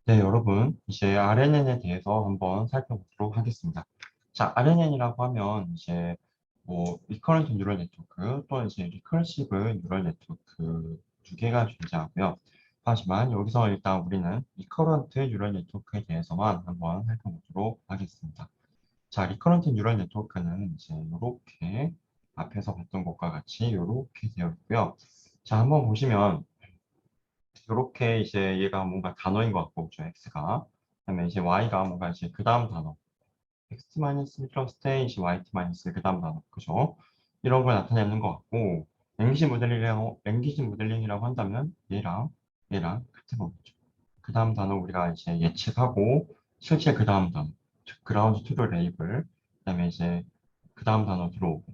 네, 여러분, 이제 RNN에 대해서 한번 살펴보도록 하겠습니다. 자, RNN이라고 하면 이제 뭐 리커런트 뉴럴 네트워크 또는 이제 리커시브 뉴럴 네트워크 두 개가 존재하고요. 하지만 여기서 일단 우리는 리커런트 뉴럴 네트워크에 대해서만 한번 살펴보도록 하겠습니다. 자, 리커런트 뉴럴 네트워크는 이제 이렇게 앞에서 봤던 것과 같이 이렇게 되어 있고요. 자, 한번 보시면 이렇게 이제 얘가 뭔가 단어인 것 같고, 그죠? X가. 그다음에 이제 Y가 뭔가 이제 그 다음 단어. X-1 플러스 때 이제 Y-1 그 다음 단어. 그죠? 이런 걸 나타내는 것 같고, 랭귀지 모델링이라고 한다면 얘랑 같은 거겠죠. 그 다음 단어 우리가 이제 예측하고, 실제 그 다음 단어. 즉, 그라운드 트루 레이블. 그다음에 이제 그 다음 단어 들어오고.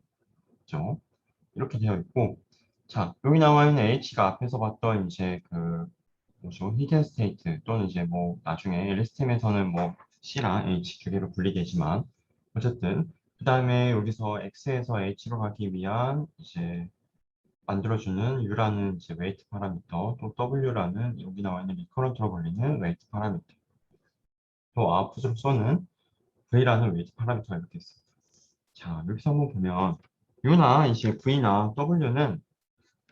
그죠? 이렇게 되어 있고, 자, 여기 나와 있는 H가 앞에서 봤던 이제 그, 뭐죠? 히든 스테이트 또는 이제 뭐 나중에 LSTM에서는 뭐 C랑 H 두 개로 분리되지만, 어쨌든, 그 다음에 여기서 X에서 H로 가기 위한 이제 만들어주는 U라는 이제 웨이트 파라미터, 또 W라는 여기 나와 있는 리커런트로 걸리는 웨이트 파라미터, 또 아웃풋으로 쏘는 V라는 웨이트 파라미터가 이렇게 있습니다. 자, 여기서 한번 보면 U나 이제 V나 W는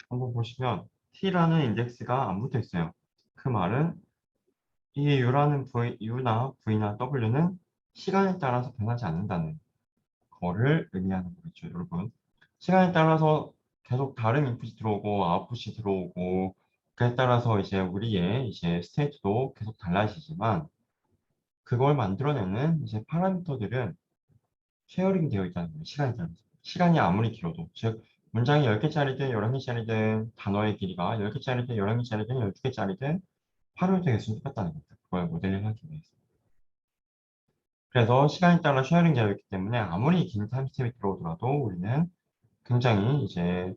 한번 보시면 T라는 인덱스가 안 붙어 있어요. 그 말은 이 U나 V나 W는 시간에 따라서 변하지 않는다는 거를 의미하는 거겠죠, 여러분. 시간에 따라서 계속 다른 인풋이 들어오고 아웃풋이 들어오고 그에 따라서 이제 우리의 이제 스테이트도 계속 달라지지만 그걸 만들어내는 이제 파라미터들은 쉐어링 되어 있다는 거예요, 시간에 따라서. 시간이 아무리 길어도. 즉, 문장이 10개짜리든 11개짜리든 단어의 길이가 10개짜리든 11개짜리든 12개짜리든 하루에 개수는 똑같다는 겁니다. 그걸 모델링 하기 위해서. 그래서 시간에 따라 쉐어링 되어 있기 때문에 아무리 긴 타임스텝이 들어오더라도 우리는 굉장히 이제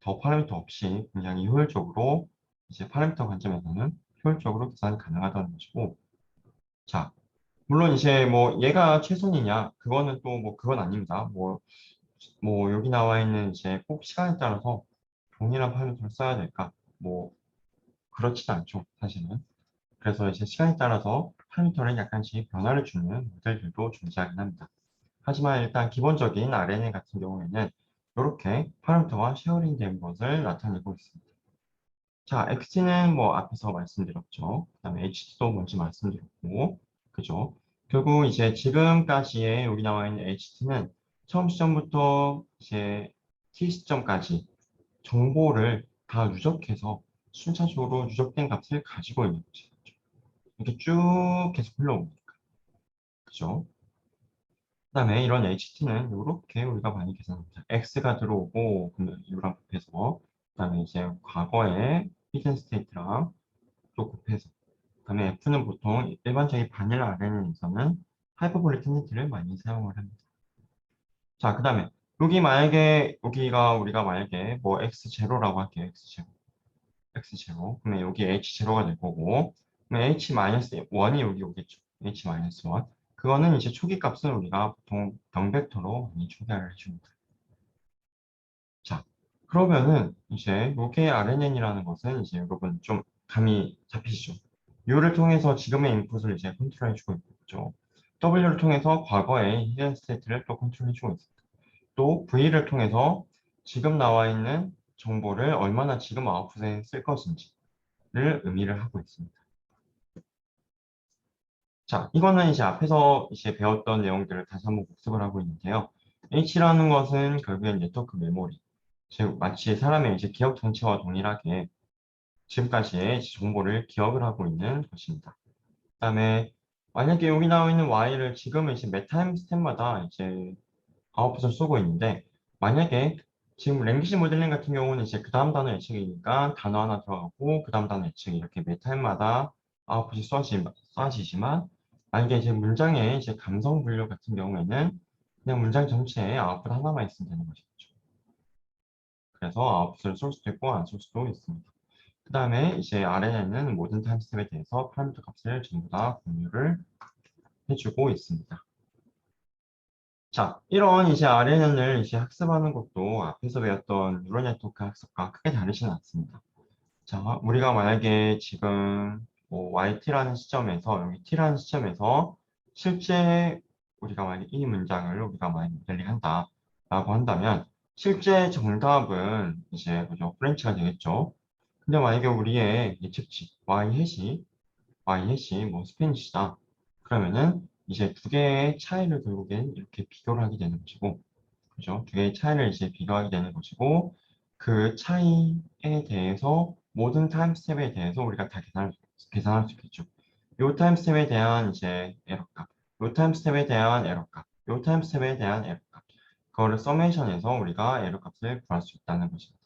더 파라미터 없이 굉장히 효율적으로 이제 파라미터 관점에서는 효율적으로 계산이 가능하다는 것이고, 자, 물론 이제 뭐 얘가 최선이냐 그거는 또 뭐 그건 아닙니다. 뭐 여기 나와 있는 이제 꼭 시간에 따라서 동일한 파라미터를 써야 될까? 뭐 그렇진 않죠, 사실은. 그래서 이제 시간에 따라서 파라미터는 약간씩 변화를 주는 모델들도 존재하긴 합니다. 하지만 일단 기본적인 RNA 같은 경우에는 이렇게 파라미터가 쉐어링된 것을 나타내고 있습니다. 자, XT는 뭐 앞에서 말씀드렸죠. 그 다음에 HT도 먼저 말씀드렸고, 그죠? 결국 이제 지금까지의 여기 나와 있는 HT는 처음 시점부터 이제 T 시점까지 정보를 다 누적해서 순차적으로 누적된 값을 가지고 있는 거죠. 이렇게 쭉 계속 흘러옵니다. 그죠? 그다음에 이런 HT는 이렇게 우리가 많이 계산합니다. X가 들어오고 그러면 U랑 곱해서 그다음에 이제 과거의 히든 스테이트랑 또 곱해서 그다음에 F는 보통 일반적인 바닐라 RNN에서는 하이퍼볼릭 트니티를 많이 사용을 합니다. 자, 그다음에 여기 만약에 여기가 우리가 만약에 뭐 X0라고 할게요. X0. 그러면 여기 H0가 될 거고 그러면 H-1이 여기 오겠죠. H-1. 그거는 이제 초기 값은 우리가 보통 병벡터로 많이 초기화를 해줍니다. 자, 그러면은 이제 요게 RNN이라는 것은 이제 여러분 좀 감이 잡히시죠? U를 통해서 지금의 인풋을 이제 컨트롤해주고 있죠. W를 통해서 과거의 히든 스테이트를 또 컨트롤해주고 있습니다. 또 V를 통해서 지금 나와 있는 정보를 얼마나 지금 아웃풋에 쓸 것인지를 의미를 하고 있습니다. 자, 이거는 이제 앞에서 이제 배웠던 내용들을 다시 한번 복습을 하고 있는데요. H라는 것은 결국엔 네트워크 메모리, 즉 마치 사람의 이제 기억 전체와 동일하게 지금까지의 정보를 기억을 하고 있는 것입니다. 그다음에 만약에 여기 나와 있는 Y를 지금은 이제 매 타임 스텝마다 이제 아웃풋을 쏘고 있는데 만약에 지금 랭귀지 모델링 같은 경우는 이제 그 다음 단어 예측이니까 단어 하나 들어가고 그 다음 단어 예측 이렇게 매 타임마다 아웃풋이 쏘아지지만 만약에 이제 문장의 이제 감성 분류 같은 경우에는 그냥 문장 전체에 아웃풋 하나만 있으면 되는 것이죠. 그래서 아웃풋을 쏠 수도 있고 안 쏠 수도 있습니다. 그 다음에 이제 RNN은 모든 타임스텝에 대해서 파라미터 값을 전부 다 공유를 해주고 있습니다. 자, 이런 이제 RNN을 이제 학습하는 것도 앞에서 배웠던 뉴럴 네트워크 학습과 크게 다르지는 않습니다. 자, 우리가 만약에 지금 뭐 YT라는 시점에서, 여기 T라는 시점에서 실제 우리가 만약 이 문장을 우리가 만약 모델링 한다라고 한다면 실제 정답은 이제 그죠? 프렌치가 되겠죠. 근데 만약에 우리의 예측치 Y 해시 뭐 스페니쉬다. 그러면은 이제 두 개의 차이를 결국엔 이렇게 비교를 하게 되는 것이고, 그죠? 두 개의 차이를 이제 비교하게 되는 것이고, 그 차이에 대해서 모든 타임 스텝에 대해서 우리가 다 계산할 수 있겠죠. 요 타임 스텝에 대한 이제 에러값, 요 타임 스텝에 대한 에러값, 요 타임 스텝에 대한 에러값. 그거를 서메이션해서 우리가 에러값을 구할 수 있다는 것입니다.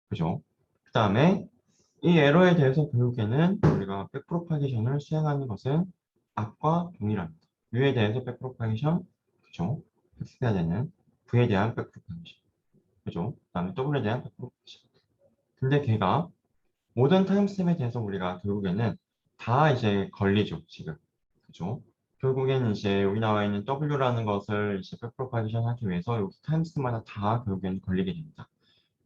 그죠? 그 다음에 이 에러에 대해서 결국에는 우리가 백프로파게이션을 수행하는 것은 앞과 동일합니다. U에 대해서 백프로파게이션, 그죠? X가 되는 V에 대한 백프로파게이션, 그죠? 그 다음에 W에 대한 백프로파게이션. 근데 걔가 모든 타임스텝에 대해서 우리가 결국에는 다 이제 걸리죠, 지금. 그죠? 결국에는 이제 여기 나와 있는 W라는 것을 이제 백프로파게이션 하기 위해서 여기 타임스마다 다 결국에는 걸리게 됩니다.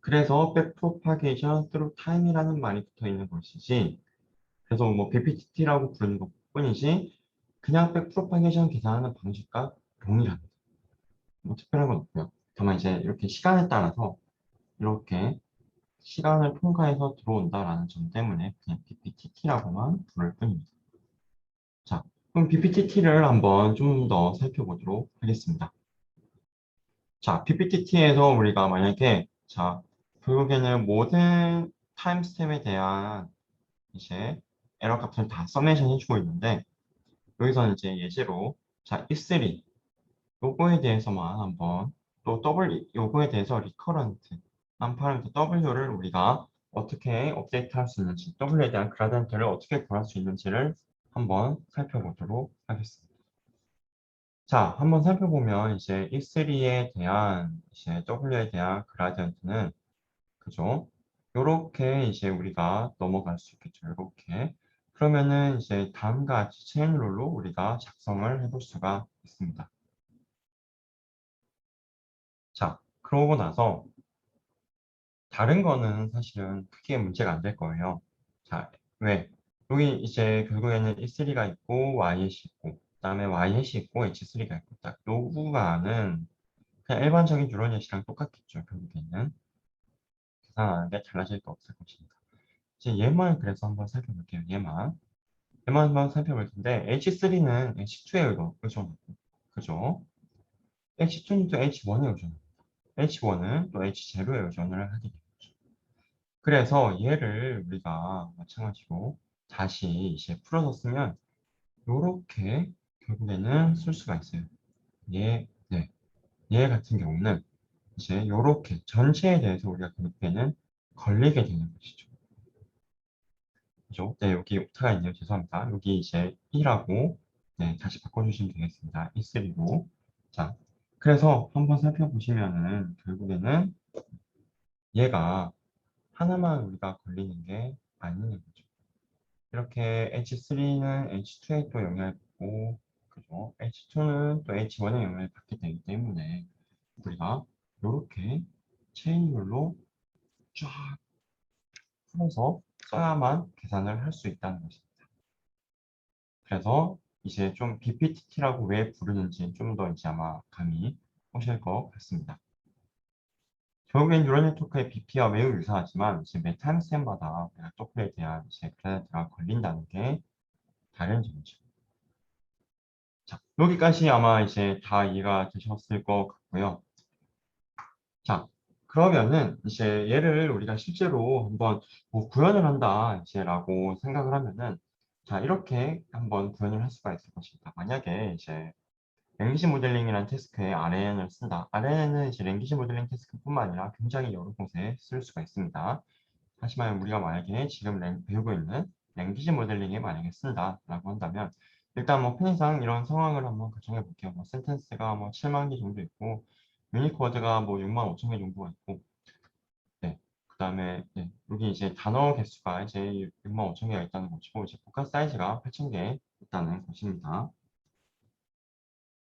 그래서 백프로파게이션 through time이라는 말이 붙어 있는 것이지, 그래서 뭐 BPTT라고 부르는 것 뿐이지 그냥 백프로파게이션 계산하는 방식과 동일합니다. 뭐 특별한 건 없고요. 다만 이제 이렇게 시간에 따라서 이렇게 시간을 통과해서 들어온다라는 점 때문에 그냥 BPTT라고만 부를 뿐입니다. 자, 그럼 BPTT를 한번 좀 더 살펴보도록 하겠습니다. 자, BPTT에서 우리가 만약에 자, 결국에는 모든 타임스탬에 대한 이제 에러 값을 다 서메이션 해주고 있는데 여기서는 이제 예제로 자 if3 요거에 대해서만 한번 또 W 요거에 대해서 리커런트 한 파라미터 W를 우리가 어떻게 업데이트 할 수 있는지 W에 대한 그라디언트를 어떻게 구할 수 있는지를 한번 살펴보도록 하겠습니다. 자, 한번 살펴보면 이제 if3에 대한 이제 W에 대한 그라디언트는 그죠? 요렇게 이제 우리가 넘어갈 수 있겠죠. 요렇게. 그러면은 이제 다음과 같이 체인룰로 우리가 작성을 해볼 수가 있습니다. 자, 그러고 나서 다른 거는 사실은 크게 문제가 안 될 거예요. 자, 왜? 여기 이제 결국에는 E3가 있고 Y-이 있고 그다음에 Y-이 있고 H3가 있고 딱 요 구간은 그냥 일반적인 뉴런넷이랑 똑같겠죠. 결국에는 계산하는 게 달라질 거 없을 것입니다. 이제 얘만 그래서 한번 살펴볼게요. 얘만 한번 살펴볼 텐데 H3는 H2에 의존하고 그죠? H2는 또 H1에 의존합니다. H1은 또 H0에 의존을 하게 되죠. 그래서 얘를 우리가 마찬가지로 다시 이제 풀어서 쓰면 이렇게 결국에는 쓸 수가 있어요. 네. 얘 같은 경우는 이제 이렇게 전체에 대해서 우리가 결국에는 걸리게 되는 것이죠. 그죠? 네, 여기 오타가 있네요. 죄송합니다. 여기 이제 1하고 네, 다시 바꿔주시면 되겠습니다. E3로. 자, 그래서 한번 살펴보시면은 결국에는 얘가 하나만 우리가 걸리는 게 아니는 거죠. 이렇게 H3는 H2에 또 영향을 받고, 그죠? H2는 또 H1에 영향을 받게 되기 때문에 우리가 이렇게 체인룰로 쫙 풀어서 써야만 계산을 할 수 있다는 것입니다. 그래서 이제 좀 BPTT라고 왜 부르는지 좀 더 이제 아마 감이 오실 것 같습니다. 결국엔 뉴럴 네트워크의 BP와 매우 유사하지만 이제 매 타임스텝마다 네트워크에 대한 이제 그래프가 걸린다는 게 다른 점이죠. 자, 여기까지 아마 이제 다 이해가 되셨을 것 같고요. 자, 그러면은 이제 얘를 우리가 실제로 한번 뭐 구현을 한다 이제라고 생각을 하면은 자, 이렇게 한번 구현을 할 수가 있을 것입니다. 만약에 이제 랭귀지 모델링이라는 태스크에 RNN을 쓴다. RNN은 이제 랭귀지 모델링 태스크뿐만 아니라 굉장히 여러 곳에 쓸 수가 있습니다. 하지만 우리가 만약에 지금 배우고 있는 랭귀지 모델링에 만약에 쓴다라고 한다면 일단 뭐 편의상 이런 상황을 한번 가정해 볼게요. 뭐 센텐스가 뭐 7만 개 정도 있고 유니코드가 뭐 6만 5천 개 정도가 있고 네. 그다음에 네. 여기 이제 단어 개수가 이제 6만 5천 개가 있다는 것이고 이제 복합 사이즈가 8천 개 있다는 것입니다.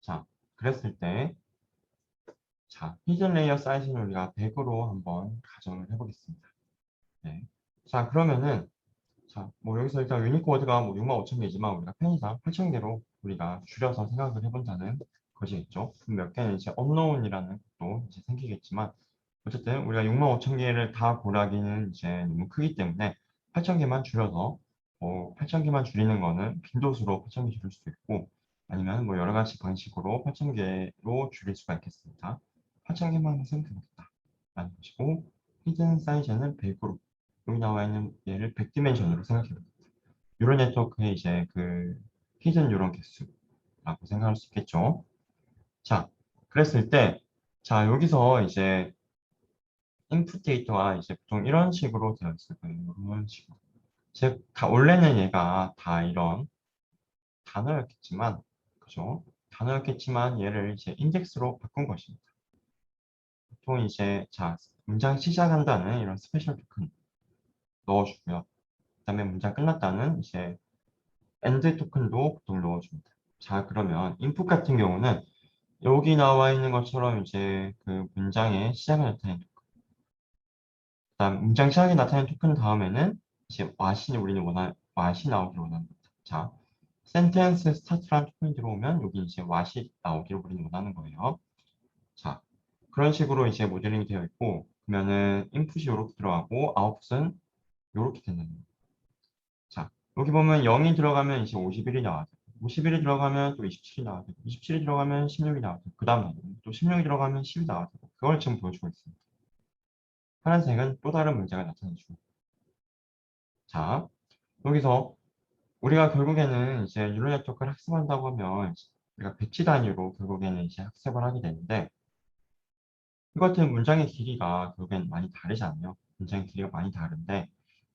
자, 그랬을 때 자, 히든 레이어 사이즈는 우리가 100으로 한번 가정을 해보겠습니다. 네. 자, 그러면은 자, 뭐 여기서 일단 유니코드가 뭐 65,000개지만 우리가 편의상 8,000개로 우리가 줄여서 생각을 해본다는 것이겠죠. 그럼 몇 개는 이제 unknown이라는 것도 이제 생기겠지만 어쨌든 우리가 65,000개를 다 고르기는 이제 너무 크기 때문에 8,000개만 줄여서 8,000개만 줄이는 거는 빈도수로 8,000개 줄일 수도 있고 아니면 뭐 여러 가지 방식으로 8,000개로 줄일 수가 있겠습니다. 8,000개만 생각해보겠다 라는 것이고 히든 사이즈는 100으로 여기 나와 있는 얘를 100디멘션으로 생각해봅니다. 뉴럴 네트워크의 이제 그 히든 뉴런 개수라고 생각할 수 있겠죠. 자, 그랬을 때 자, 여기서 이제 인풋 데이터가 이제 보통 이런 식으로 되어 있을 거예요. 이런 식으로. 즉, 원래는 얘가 다 이런 단어였겠지만, 그죠? 단어였겠지만 얘를 이제 인덱스로 바꾼 것입니다. 보통 이제 자, 문장 시작한다는 이런 스페셜 토큰 넣어주고요. 그다음에 문장 끝났다는 이제 엔드 토큰도 보통 넣어줍니다. 자, 그러면 인풋 같은 경우는 여기 나와 있는 것처럼 이제 그 문장의 시작을 나타내는 그다음 문장 시작에 나타낸 토큰 다음에는 이제 what이 우리는 what이 나오기를 원합니다. 자, sentence start라는 토큰이 들어오면 여기 이제 what이 나오기를 우리는 원하는 거예요. 자, 그런 식으로 이제 모델링이 되어 있고 그러면은 input이 이렇게 들어가고 output은 이렇게 된다는 거예요. 자, 여기 보면 0이 들어가면 이제 51이 나와요. 51이 들어가면 또 27이 나와요. 27이 들어가면 16이 나와요. 그 다음 또 16이 들어가면 10이 나와요. 그걸 지금 보여주고 있습니다. 파란색은 또 다른 문제가 나타내주고. 자, 여기서 우리가 결국에는 이제 뉴럴 네트워크를 학습한다고 하면 우리가 배치 단위로 결국에는 이제 학습을 하게 되는데 이 같은 문장의 길이가 결국엔 많이 다르잖아요. 문장의 길이가 많이 다른데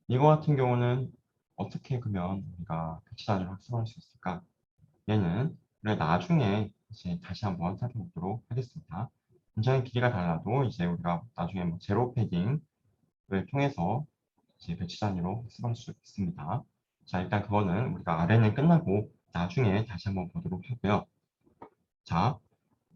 이거 같은 경우는 어떻게 그러면 우리가 배치 단위로 학습할 수 있을까? 얘는 우리가 나중에 이제 다시 한번 살펴보도록 하겠습니다. 문장의 길이가 달라도 이제 우리가 나중에 뭐 제로 패딩을 통해서 이제 배치 단위로 학습할 수 있습니다. 자, 일단 그거는 우리가 아래는 끝나고 나중에 다시 한번 보도록 하고요. 자,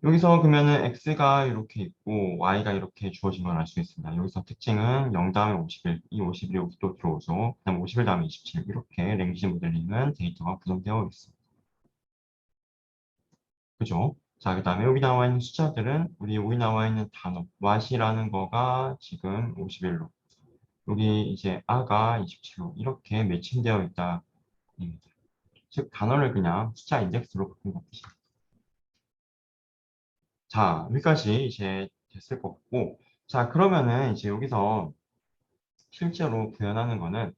여기서 그러면은 x가 이렇게 있고 y가 이렇게 주어진 걸 알 수 있습니다. 여기서 특징은 0 다음에 51, 이 51이 여기 또 들어오죠. 그다음 51 다음에 27 이렇게 랭귀지 모델링은 데이터가 구성되어 있습니다. 그죠? 자, 그 다음에 여기 나와 있는 숫자들은 여기 나와 있는 단어 what이라는 거가 지금 51로 여기 이제 아가 27로 이렇게 매칭되어 있다. 입니다. 즉 단어를 그냥 숫자 인덱스로 바꾼 것이죠. 자, 여기까지 이제 됐을 것 같고 자, 그러면은 이제 여기서 실제로 구현하는 거는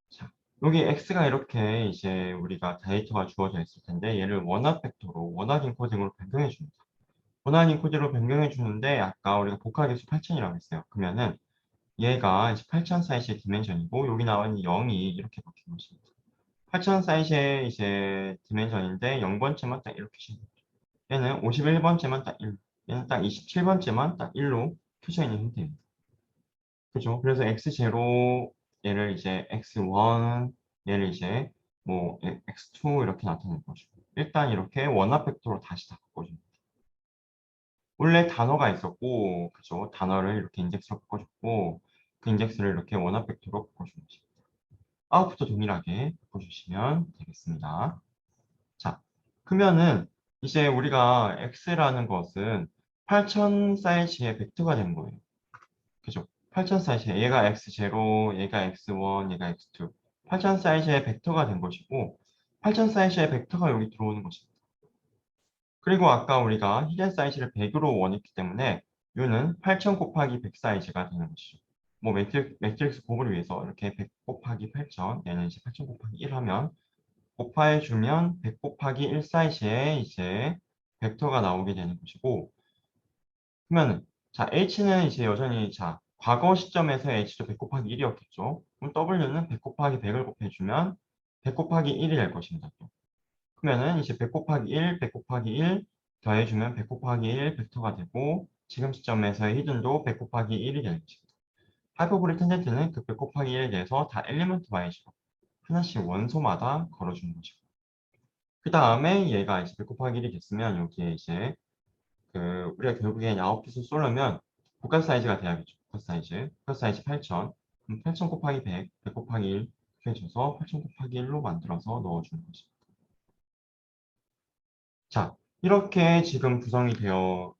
자, 여기 x가 이렇게 이제 우리가 데이터가 주어져 있을 텐데 얘를 원화 벡터로 원화 인코딩으로 변경해 줍니다. 원화 인코딩으로 변경해 주는데 아까 우리가 복합계수 8000이라고 했어요. 그러면은 얘가 이제 8000 사이즈의 디멘션이고 여기 나와 있는 0이 이렇게 바뀐 것입니다. 8000 사이즈의 이제 디멘션인데 0번째만 딱 이렇게 줍니다. 얘는 51번째만 딱 1, 얘는 딱 27번째만 딱 1로 켜져 있는 형태입니다. 그죠? 그래서 x0 얘를 이제 x1 얘를 이제 뭐 x2 이렇게 나타낼 것이고 일단 이렇게 원합 벡터로 다시 다 바꿔줍니다. 원래 단어가 있었고 그죠? 단어를 이렇게 인덱스로 바꿔줬고 그 인덱스를 이렇게 원합 벡터로 바꿔주는 거죠. 아웃부터 동일하게 바꿔주시면 되겠습니다. 자, 그러면은 이제 우리가 x라는 것은 8000 사이즈의 벡터가 된 거예요. 그죠? 8000 사이즈의 얘가 x0, 얘가 x1, 얘가 x2. 8000 사이즈의 벡터가 된 것이고 8000 사이즈의 벡터가 여기 들어오는 것입니다. 그리고 아까 우리가 히든 사이즈를 100으로 원했기 때문에 이는 8000 곱하기 100 사이즈가 되는 것이죠. 뭐 매트릭스 곱을 위해서 이렇게 100 곱하기 8000, 얘는 이제 8000 곱하기 1 하면 곱해주면 100 곱하기 1 사이즈의 이제 벡터가 나오게 되는 것이고 그러면은 자 h는 이제 여전히 자 과거 시점에서 h도 100 곱하기 1이었겠죠. 그럼 w는 100 곱하기 100을 곱해주면 100 곱하기 1이 될 것입니다. 또. 그러면은 이제 100 곱하기 1, 100 곱하기 1 더해주면 100 곱하기 1 벡터가 되고 지금 시점에서의 히든도 100 곱하기 1이 될 것입니다. 하이퍼볼릭 텐젠트는 그 100 곱하기 1에 대해서 다 엘리먼트 y식으로 하나씩 원소마다 걸어주는 것이고 그 다음에 얘가 이제 100 곱하기 1이 됐으면 여기에 이제 그 우리가 결국에 아웃풋을 쏠려면 복합 사이즈가 돼야겠죠. 복합 사이즈 8000. 그럼 8000 곱하기 100, 100 곱하기 1 해줘서 8000 곱하기 1로 만들어서 넣어주는 거죠. 자, 이렇게 지금 구성이 되어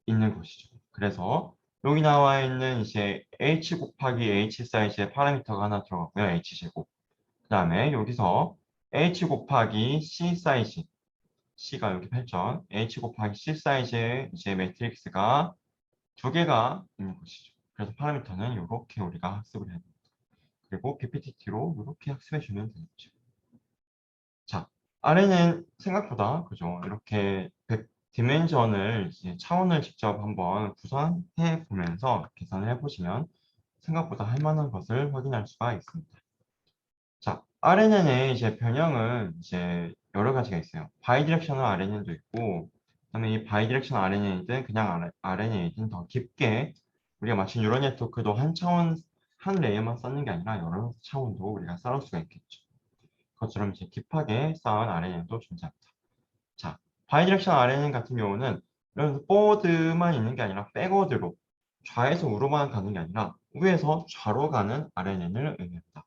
있는 것이죠. 그래서 여기 나와 있는 이제 h 곱하기 h 사이즈의 파라미터가 하나 들어가고요. h제곱. 그 다음에 여기서 h 곱하기 c 사이즈, c가 여기 8점, h 곱하기 c 사이즈의 이제 매트릭스가 두 개가 있는 것이죠. 그래서 파라미터는 이렇게 우리가 학습을 해야 됩니다. 그리고 PPT로 이렇게 학습해 주면 되겠죠. 자, 아래는 생각보다 그죠? 이렇게 100 디멘전을 이제 차원을 직접 한번 구성해 보면서 계산을 해 보시면 생각보다 할 만한 것을 확인할 수가 있습니다. 자, RNN의 이제 변형은 이제 여러 가지가 있어요. 바이디렉셔널 RNN도 있고, 그다음에 이 바이디렉셔널 RNN이든 그냥 RNN이든 더 깊게 우리가 마치 뉴럴 네트워크도 한 차원 한 레이어만 쌓는 게 아니라 여러 차원도 우리가 쌓을 수가 있겠죠. 그것처럼 이제 딥하게 쌓은 RNN도 존재합니다. 자, 바이디렉션 RNN 같은 경우는 이런 포워드만 있는 게 아니라 백워드로 좌에서 우로만 가는 게 아니라 우에서 좌로 가는 RNN을 의미합니다.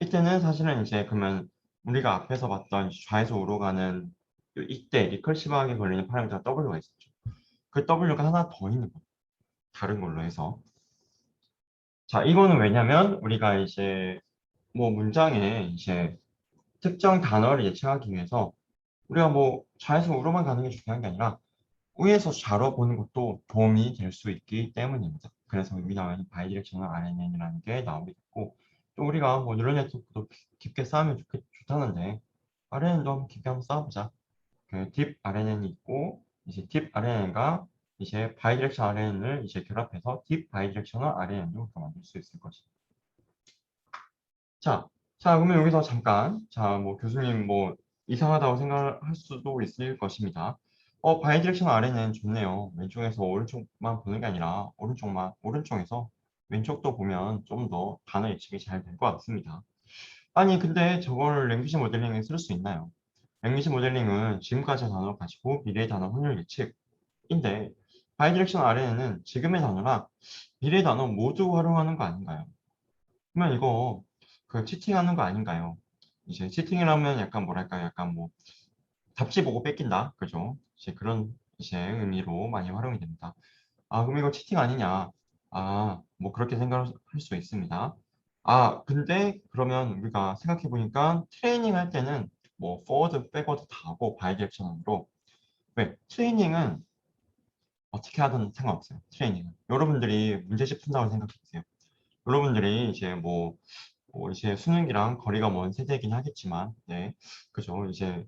이때는 사실은 이제 그러면 우리가 앞에서 봤던 좌에서 우로 가는 이때 리커시브하게 걸리는 파라미터가 W가 있었죠. 그 W가 하나 더 있는 거예요. 다른 걸로 해서. 자, 이거는 왜냐면 우리가 이제 뭐 문장에 이제 특정 단어를 예측하기 위해서 우리가 뭐 좌에서 우로만 가는 게 중요한 게 아니라 우에서 좌로 보는 것도 도움이 될 수 있기 때문입니다. 그래서 여기 나와 있는 바이디렉셔널 RNN이라는 게 나오게 됐고 또 우리가 뭐 뉴럴 네트워크도 깊게 쌓으면 좋다는데 RNN도 한번 깊게 한번 쌓아보자. 그 딥 RNN이 있고 이제 딥 RNN과 이제 바이디렉셔널 RNN을 이제 결합해서 딥 바이디렉셔널 RNN도 만들 수 있을 것입니다. 자, 그러면 여기서 잠깐, 뭐 교수님 뭐 이상하다고 생각할 수도 있을 것입니다. 바이디렉셔널 RNN 좋네요. 왼쪽에서 오른쪽만 보는 게 아니라 오른쪽에서 왼쪽도 보면 좀 더 단어 예측이 잘 될 것 같습니다. 아니, 근데 저걸 랭귀지 모델링에 쓸 수 있나요? 랭귀지 모델링은 지금까지 단어 가지고 미래의 단어 확률 예측인데 바이디렉셔널 RNN은 지금의 단어랑 미래의 단어 모두 활용하는 거 아닌가요? 그러면 이거 그 치팅하는 거 아닌가요? 이제 치팅이라면 약간 뭐랄까 약간 뭐 답지 보고 뺏긴다 그죠? 이제 그런 이제 의미로 많이 활용이 됩니다. 아 그럼 이거 치팅 아니냐? 아 뭐 그렇게 생각할 수 있습니다. 아 근데 그러면 우리가 생각해 보니까 트레이닝 할 때는 뭐 포워드, 백워드 다 하고 바이디렉셔널로 왜 트레이닝은 어떻게 하든 상관없어요. 트레이닝은 여러분들이 문제집 푼다고 생각해 보세요. 여러분들이 이제 뭐 이제 수능이랑 거리가 먼 세대이긴 하겠지만, 네, 그죠. 이제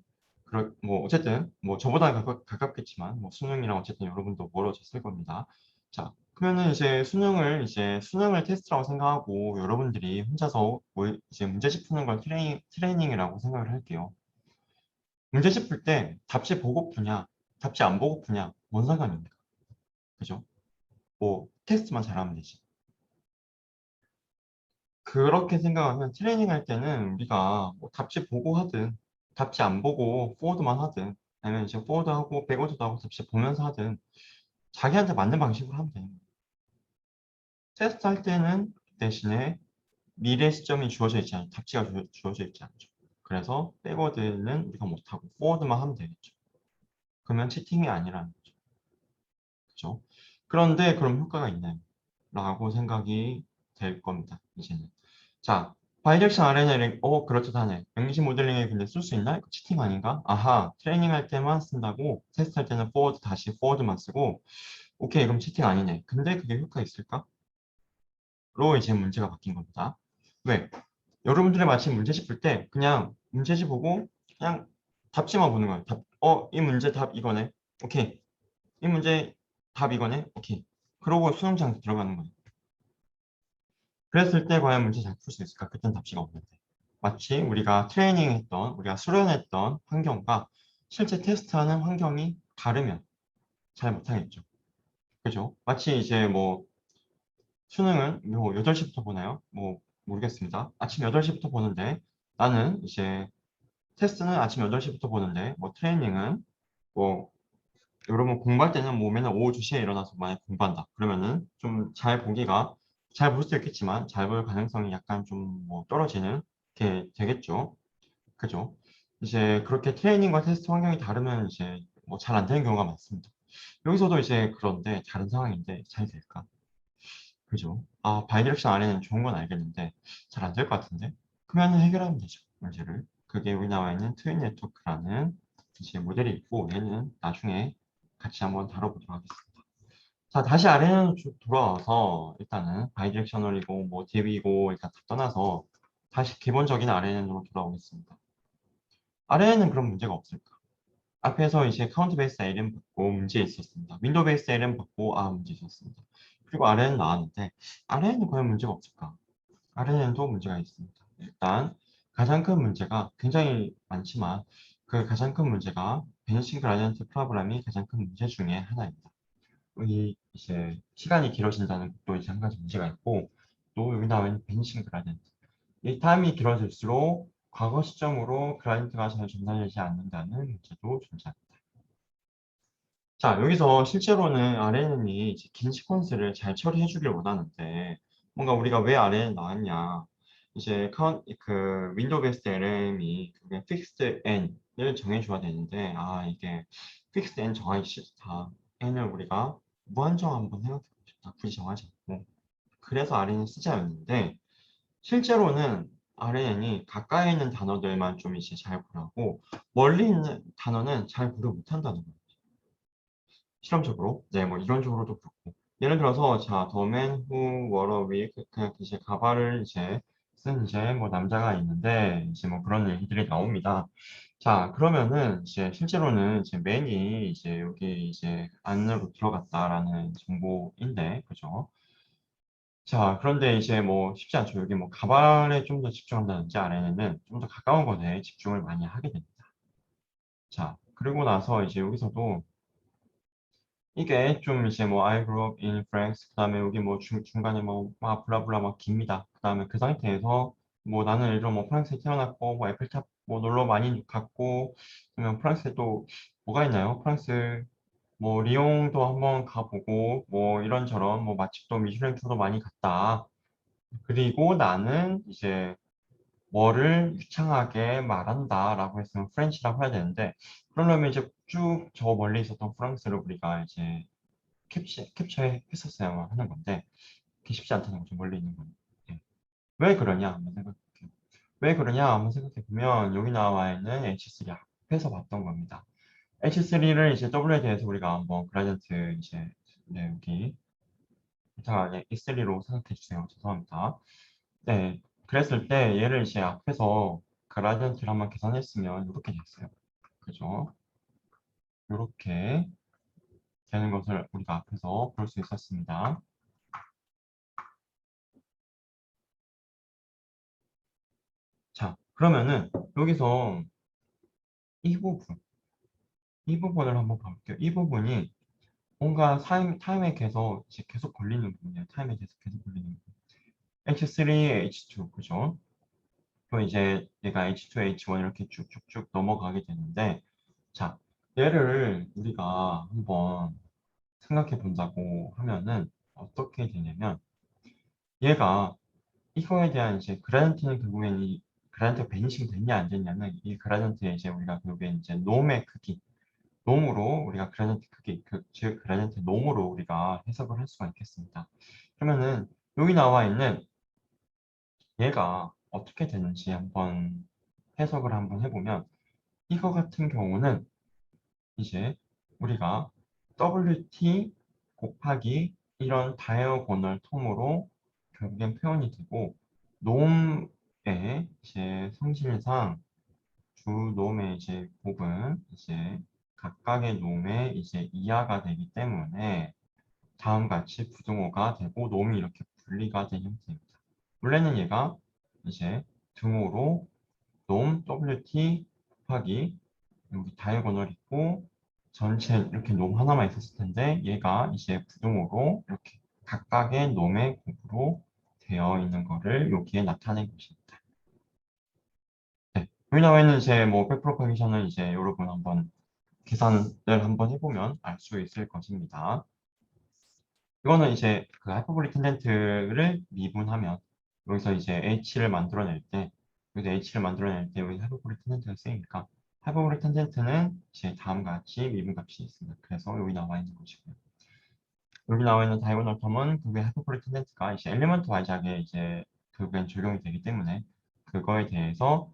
뭐 어쨌든 뭐 저보다 가깝겠지만, 뭐 수능이랑 어쨌든 여러분도 멀어졌을 겁니다. 자, 그러면은 이제 수능을 테스트라고 생각하고 여러분들이 혼자서 뭐 이제 문제집 푸는 걸 트레이닝이라고 생각을 할게요. 문제집 풀 때 답지 보고 푸냐, 답지 안 보고 푸냐, 뭔 상관입니까? 그죠? 뭐 테스트만 잘하면 되지. 그렇게 생각하면 트레이닝 할 때는 우리가 뭐 답지 보고 하든 답지 안 보고 포워드만 하든 아니면 이제 포워드하고 백워드도 하고 답지 보면서 하든 자기한테 맞는 방식으로 하면 되는 거예요. 테스트 할 때는 대신에 미래 시점이 주어져 있지 않아요. 답지가 주어져 있지 않죠. 그래서 백워드는 우리가 못하고 포워드만 하면 되겠죠. 그러면 치팅이 아니라는 거죠. 그렇죠? 그런데 그럼 효과가 있나요? 라고 생각이 될 겁니다. 이제는. 자, 바이렉션 RNA, 그렇듯하네. 랭귀지 모델링에 근데 쓸 수 있나? 이거 치팅 아닌가? 아하, 트레이닝 할 때만 쓴다고, 테스트 할 때는 포워드 다시 포워드만 쓰고, 오케이, 그럼 치팅 아니네. 근데 그게 효과 있을까? 로 이제 문제가 바뀐 겁니다. 왜? 여러분들이 마치 문제집 풀 때 그냥 문제집 보고 그냥 답지만 보는 거예요. 이 문제 답 이거네. 오케이. 이 문제 답 이거네. 오케이. 그러고 수능장 들어가는 거예요. 그랬을 때 과연 문제 잘 풀 수 있을까? 그땐 답지가 없는데. 마치 우리가 수련했던 환경과 실제 테스트하는 환경이 다르면 잘 못하겠죠. 그죠? 마치 이제 뭐 수능은 뭐 8시부터 보나요? 뭐 모르겠습니다. 아침 8시부터 보는데 나는 이제 테스트는 아침 8시부터 보는데 뭐 트레이닝은 뭐 여러분 공부할 때는 뭐 맨날 오후 2시에 일어나서 만약 공부한다. 그러면은 좀 잘 볼 수도 있겠지만 잘 볼 가능성이 약간 좀 뭐 떨어지는 이렇게 되겠죠. 그죠? 이제 그렇게 트레이닝과 테스트 환경이 다르면 이제 뭐 잘 안 되는 경우가 많습니다. 여기서도 이제 그런데 다른 상황인데 잘 될까? 그죠? 아, 바이디렉션 안에는 좋은 건 알겠는데 잘 안 될 것 같은데? 그러면 해결하면 되죠, 문제를. 그게 여기 나와 있는 트윈 네트워크라는 이제 모델이 있고 얘는 나중에 같이 한번 다뤄보도록 하겠습니다. 자, 다시 아래로 돌아와서 일단은 바이디렉셔널이고 뭐 DB이고 일단 다 떠나서 다시 기본적인 RNN으로 돌아오겠습니다. RNN은 그런 문제가 없을까? 앞에서 이제 카운트 베이스 LM 받고 문제 있었습니다. 윈도우 베이스 LM 받고 문제 있었습니다. 그리고 RNN 나왔는데 RNN은 과연 문제가 없을까? RNN도 문제가 있습니다. 일단 가장 큰 문제가 굉장히 많지만 그 가장 큰 문제가 베니싱 그라디언트 프로그램이 가장 큰 문제 중에 하나입니다. 이 이제 시간이 길어진다는 것도 이제 한 가지 문제가 있고 또 여기 나와 있는 베니싱 그라디언트 이 타임이 길어질수록 과거 시점으로 그라디언트가 잘 전달되지 않는다는 문제도 존재합니다. 자, 여기서 실제로는 RNN이 이제 긴 시퀀스를 잘 처리해 주길 원하는데 뭔가 우리가 왜 RNN 나왔냐 이제 그 윈도우 베이스 LM이 그게 fixed n을 정해줘야 되는데 이게 fixed n 정하기 싫다. n을 우리가 무한정 한번 생각해보고 싶다. 굳이 정하지 않고 그래서 RNN 쓰자였는데 실제로는 RNN이 가까이 있는 단어들만 좀 이제 잘 구하고 멀리 있는 단어는 잘 구를 못한다는 거예요. 실험적으로. 네, 뭐 이론적으로도 그렇고. 예를 들어서, 자, the man who wore a wig, 그냥 이제 가발을 이제 쓴 이제 뭐 남자가 있는데, 이제 뭐 그런 얘기들이 나옵니다. 자, 그러면은 이제 실제로는 이제 man이 이제 여기 이제 안으로 들어갔다라는 정보인데, 그죠? 자, 그런데 이제 뭐 쉽지 않죠. 여기 뭐 가발에 좀 더 집중한다든지 아래는 좀 더 가까운 것에 집중을 많이 하게 됩니다. 자, 그리고 나서 이제 여기서도 이게 좀 이제 뭐 I grew up in France 그다음에 여기 뭐 중간에 뭐 블라블라 막 깁니다. 그다음에 그 상태에서 뭐 나는 예를 들어 뭐 프랑스에 태어났고 뭐 에펠탑 뭐 놀러 많이 갔고 그러면 프랑스에 또 뭐가 있나요? 프랑스 뭐 리옹도 한번 가보고 뭐 이런저런 뭐 맛집도 미슐랭 투도 많이 갔다. 그리고 나는 이제 뭐를 유창하게 말한다라고 했으면 프렌치라고 해야 되는데 그러려면 이제 쭉 저 멀리 있었던 프랑스를 우리가 이제 캡처했었어야만 하는 건데 그게 쉽지 않다는 거죠. 멀리 있는 건. 예. 왜 그러냐 한번 생각해볼게요. 왜 그러냐 한번 생각해보면 여기 나와 있는 H3 앞에서 봤던 겁니다. H3를 이제 W에 대해서 우리가 한번 그라디언트 이제 네, 여기 이상하게 E3로 생각해주세요. 죄송합니다. 네, 그랬을 때 얘를 이제 앞에서 그라디언트를 한번 계산했으면 이렇게 됐어요. 그죠? 이렇게 되는 것을 우리가 앞에서 볼 수 있었습니다. 자, 그러면은 여기서 이 부분, 이 부분을 한번 볼게요. 이 부분이 뭔가 타임에 계속 걸리는 부분이에요. 타임에 계속 걸리는 부분. H3, H2, 그죠? 또 이제 얘가 H2, H1 이렇게 쭉쭉쭉 넘어가게 되는데, 자, 얘를 우리가 한번 생각해 본다고 하면은 어떻게 되냐면, 얘가 이거에 대한 이제 그라디언트는 결국엔 이 그라디언트가 베니싱 됐냐 안 됐냐는 이 그라디언트의 이제 우리가 결국엔 이제 놈의 크기 놈으로 우리가 그라디언트 크기 즉 그라디언트 놈으로 우리가 해석을 할 수가 있겠습니다. 그러면은 여기 나와 있는 얘가 어떻게 되는지 한번 해석을 한번 해보면 이거 같은 경우는 이제 우리가 WT 곱하기 이런 다이어고널 텀으로 결국엔 표현이 되고 놈의 이제 성질상 주 놈의 이제 곱은 이제 각각의 놈의 이제 이하가 되기 때문에 다음과 같이 부등호가 되고 놈이 이렇게 분리가 된 형태입니다. 원래는 얘가 이제 등호로 놈 WT 곱하기 여기 다이아고널 있고 전체 이렇게 놈 하나만 있었을 텐데 얘가 이제 부등호로 이렇게 각각의 놈의 곱으로 되어 있는 거를 여기에 나타낸 것입니다. 네. 여기 나와 있는 이제 뭐 백프로파게이션은 이제 여러분 한번 계산을 한번 해보면 알 수 있을 것입니다. 이거는 이제 그 하이퍼볼릭 텐덴트를 미분하면 여기서 이제 h를 만들어낼 때 여기서 H를 만들어낼 때 여기 하이퍼볼릭 탄젠트가 쓰이니까 하이퍼볼릭 탄젠트는 이제 다음과 같이 미분값이 있습니다. 그래서 여기 나와 있는 것이고요. 여기 나와 있는 다이고널 텀은 그게 하이퍼볼릭 탄젠트가 이제 엘리먼트 와이즈하게 이제 결국엔 적용이 되기 때문에 그거에 대해서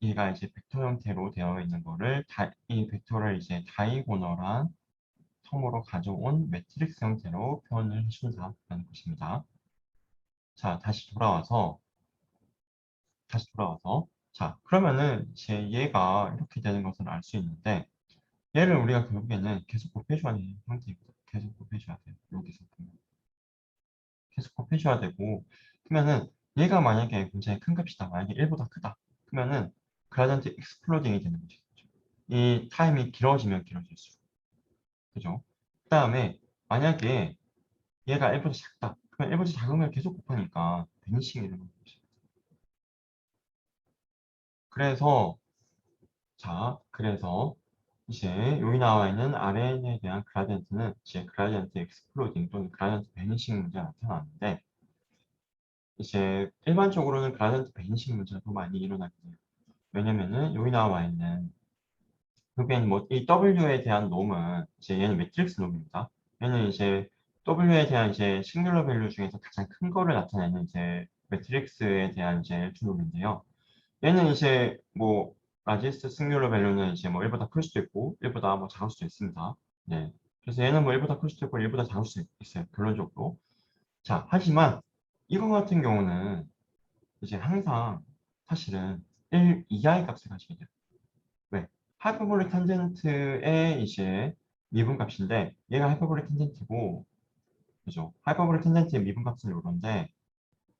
얘가 이제 벡터 형태로 되어 있는 거를 이 벡터를 이제 다이고널한 텀으로 가져온 매트릭스 형태로 표현을 해준다라는 것입니다. 자, 다시 돌아와서 자, 그러면은 이제 얘가 이렇게 되는 것을 알 수 있는데 얘를 우리가 결국에는 계속 곱해줘야 하는 형태입니다. 계속 곱해줘야 돼요. 여기서 보면. 계속 곱해줘야 되고 그러면은 얘가 만약에 굉장히 큰 값이다. 만약에 1보다 크다. 그러면은 그라디언트 익스플로딩이 되는 거죠. 이 타임이 길어지면 길어질수록. 그죠? 그 다음에 만약에 얘가 1보다 작다. 그럼 1보다 작으면 계속 곱하니까 베니싱이 되는 거죠. 그래서 그래서 이제 여기 나와 있는 RNA에 대한 그라디언트는 이제 그라디언트 익스플로딩 또는 그라디언트 베니싱 문제가 나타나는데 이제 일반적으로는 그라디언트 베니싱 문제가 더 많이 일어나게 돼요. 왜냐면은 여기 나와 있는 그게 뭐이 W에 대한 놈은 이제 얘는 매트릭스 놈입니다. 얘는 이제 W에 대한 이제 싱귤러 밸류 중에서 가장 큰 거를 나타내는 이제 매트릭스에 대한 이제 L2 놈인데요. 얘는 이제 뭐 라지스트 싱귤러 밸류는 이제 뭐 1보다 클 수도 있고 1보다 뭐 작을 수도 있습니다. 네. 그래서 얘는 뭐 1보다 클 수도 있고 1보다 작을 수도 있어요. 결론적으로. 자, 하지만 이거 같은 경우는 이제 항상 사실은 1 이하의 값을 가지게 돼요. 왜? 하이퍼볼릭 탄젠트의 이제 미분값인데 얘가 하이퍼볼릭 탄젠트고 그죠? 하이퍼볼릭 탄젠트의 미분값은 요런데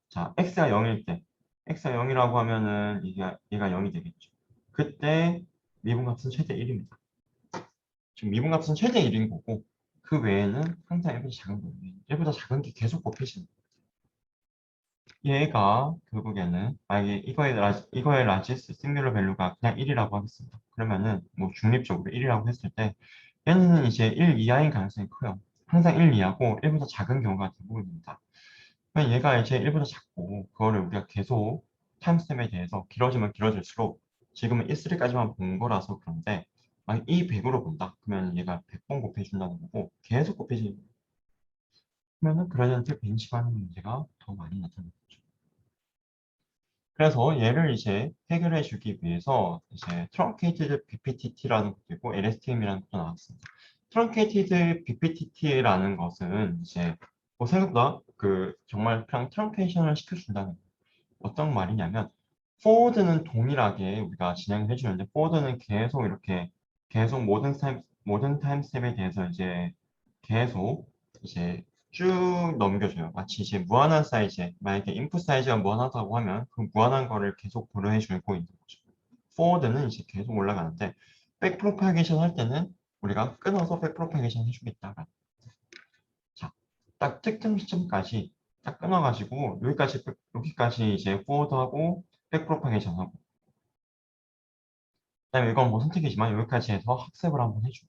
자, x가 0일 때 x가 0이라고 하면은 얘가 0이 되겠죠. 그때 미분값은 최대 1입니다. 지금 미분값은 최대 1인 거고 그 외에는 항상 1보다 작은 거예요. 1보다 작은 게 계속 곱해지는 거예요. 얘가 결국에는 만약에 이거의 라지스 싱귤러 밸류가 그냥 1이라고 하겠습니다. 그러면은 뭐 중립적으로 1이라고 했을 때 얘는 이제 1 이하인 가능성이 커요. 항상 1 이하고 1보다 작은 경우가 대부분입니다. 그러면 얘가 이제 1보다 작고 그거를 우리가 계속 타임스탬에 대해서 길어지면 길어질수록 지금은 1,3까지만 본 거라서 그런데 만약 이 100으로 본다. 그러면 얘가 100번 곱해준다는 거고 계속 곱해지는 거예요. 그러면은 그라디언트 벤치하는 문제가 더 많이 나타나는 거죠. 그래서 얘를 이제 해결해 주기 위해서 이제 트렁케이티드 BPTT라는 것도 있고 LSTM이라는 것도 나왔습니다. 트렁케이티드 BPTT라는 것은 이제 뭐 생각보다 그 정말 그냥 트렁케이션을 시켜준다는 거예요. 어떤 말이냐면 포워드는 동일하게 우리가 진행을 해주는데 포워드는 계속 이렇게 계속 모든 타임 스텝에 대해서 이제 계속 이제 쭉 넘겨줘요. 마치 이제 무한한 사이즈, 만약에 인풋 사이즈가 무한하다고 하면 그 무한한 거를 계속 고려해 주고 있는 거죠. 포워드는 이제 계속 올라가는데 백 프로파게이션 할 때는 우리가 끊어서 백 프로파게이션 해주겠다. 자, 딱 특정 시점까지 딱 끊어가지고 여기까지 이제 포워드하고 백 프로파게이션하고 그다음에 이건 뭐 선택이지만 여기까지 해서 학습을 한번 해주고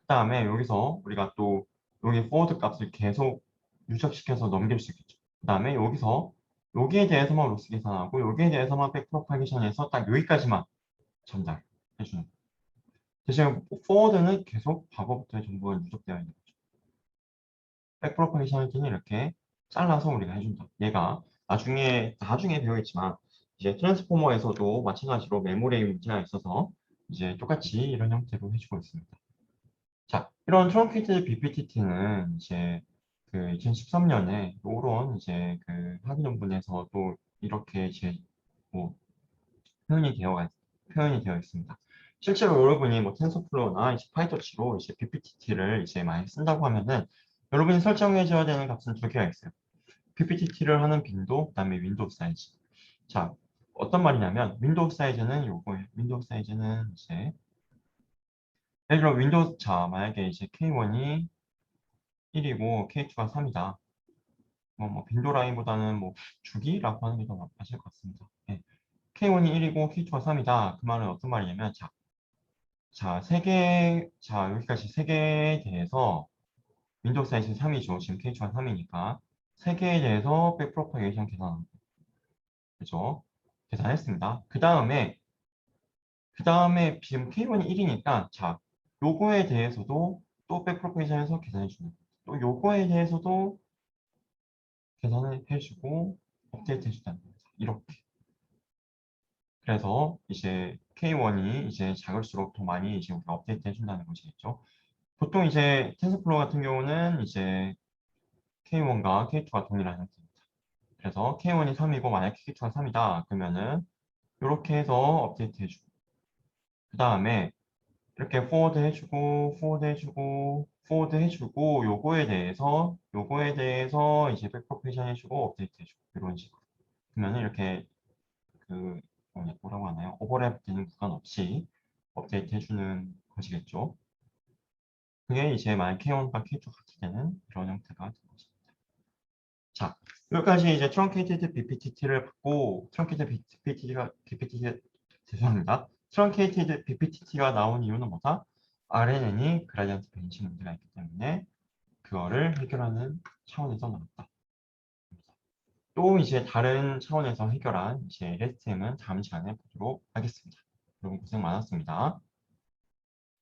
그 다음에 여기서 우리가 또 여기 포워드 값을 계속 유적시켜서 넘길 수 있겠죠. 그 다음에 여기서 여기에 대해서만 로스 계산하고 여기에 대해서만 백프로파게이션해서 딱 여기까지만 전달해주는 거예요. 대신 포워드는 계속 과거부터의 정보가 누적되어 있는 거죠. 백프로파게이션 할 때는 이렇게 잘라서 우리가 해준다. 얘가 나중에 배우겠지만 이제 트랜스포머에서도 마찬가지로 메모리 문제가 있어서 이제 똑같이 이런 형태로 해주고 있습니다. 자, 이런 트렁케이티드 BPTT는 이제 그 2013년에 이런 이제 그 학위 논문에서 또 이렇게 이제 뭐 표현이 되어 있습니다. 실제로 여러분이 뭐 텐서플로우나 이제 파이터치로 이제 BPTT를 이제 많이 쓴다고 하면은 여러분이 설정해 줘야 되는 값은 두 개가 있어요. PPT를 하는 빈도, 그다음에 윈도우 사이즈. 자, 어떤 말이냐면 윈도우 사이즈는 요거예요. 윈도우 사이즈는 이제 예를 들어 만약에 이제 K1이 1이고 K2가 3이다. 뭐 빈도 라인보다는 뭐 주기라고 하는 게 더 맞을 것 같습니다. 예. K1이 1이고 K2가 3이다. 그 말은 어떤 말이냐면 여기까지 세 개에 대해서 윈도우 사이즈 3이죠. 지금 K2가 3이니까 세 개에 대해서 백프로파게이션 계산합니다. 그죠? 계산했습니다. 그 다음에 지금 K1이 1이니까 자, 요거에 대해서도 또 백프로페이션에서 계산해 주는 거예요. 또 요거에 대해서도 계산을 해주고 업데이트 해준다는 거예요. 이렇게. 그래서 이제 K1이 이제 작을수록 더 많이 이제 우리가 업데이트 해준다는 것이겠죠. 보통 이제 텐서플로우 같은 경우는 이제 K1과 K2가 동일한 상태입니다. 그래서 K1이 3이고 만약 K2가 3이다 그러면은 이렇게 해서 업데이트 해주고 그 다음에 이렇게 포워드 해주고 요거에 대해서 이제 백프로페이션 해주고 업데이트 해주고 이런 식으로 그러면 이렇게 그 뭐라고 하나요? 오버랩 되는 구간 없이 업데이트 해주는 것이겠죠. 그게 이제 만약 K1과 K2 같을 때는 이런 형태가 되는 것입니다. 자, 여기까지 이제 트렁케이티드 BPTT를 받고 죄송합니다. 트렁케이티드 BPTT가 나온 이유는 뭐다? RNN이 그라디언트 벤시 문제가 있기 때문에 그거를 해결하는 차원에서 나왔다. 또 이제 다른 차원에서 해결한 이제 LSTM은 다음 시간에 보도록 하겠습니다. 여러분 고생 많았습니다.